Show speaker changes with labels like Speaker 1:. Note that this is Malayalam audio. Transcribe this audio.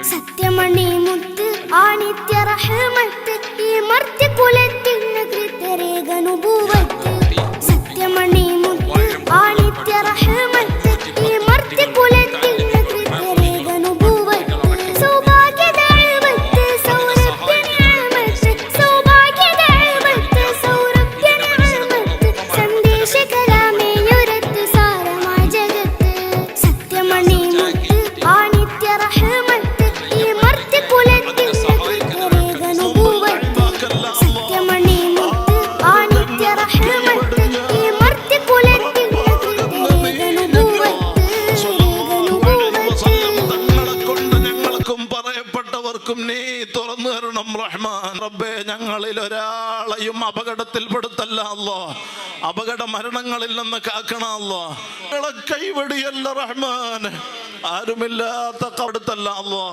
Speaker 1: സത്യമണി മുത്ത് ആനിത്യ റഹ്മത്ത് ഈ മർത്തി കുലത്തിന് കൃതരേഖനുഭൂവത്ത് സത്യമണി മുത്ത് ആനിത്യ റഹ്മത്ത് ഈ മർത്തി കുലത്തിന് കൃതരേഖനുഭൂവത്ത് സൗഭാഗ്യദായവത്ത് സൗരഭ്യനിഅമത്ത് സൗഭാഗ്യദായവത്ത് സൗരഭ്യനിഅമത്ത് സന്ദേശ കലാമേയുരത്ത് സാരമായ ജഗത്ത് സത്യമണി മുത്ത് ആനിത്യ റഹ്മത്ത് ഈ മർത്തി കുലത്തിന് കൃതരേഖനുഭൂവത്ത് സത്യമണി മുത്ത് ആനിത്യ റഹ്മത്ത് ഈ മർത്തി കുലത്തിന്
Speaker 2: പറയപ്പെട്ടവർക്കും നീ തുറന്നു തരണം റഹ്മാൻ. റബ്ബേ, ഞങ്ങളിൽ ഒരാളെയും അപകടത്തിൽപ്പെടുത്തല്ല അല്ലാ. അപകട മരണങ്ങളിൽ നിന്ന് കാക്കണം അല്ലാ. കൈവടിയല്ല റഹ്മാൻ. ആരുമില്ലാത്ത കടുത്തല്ല അല്ലാ.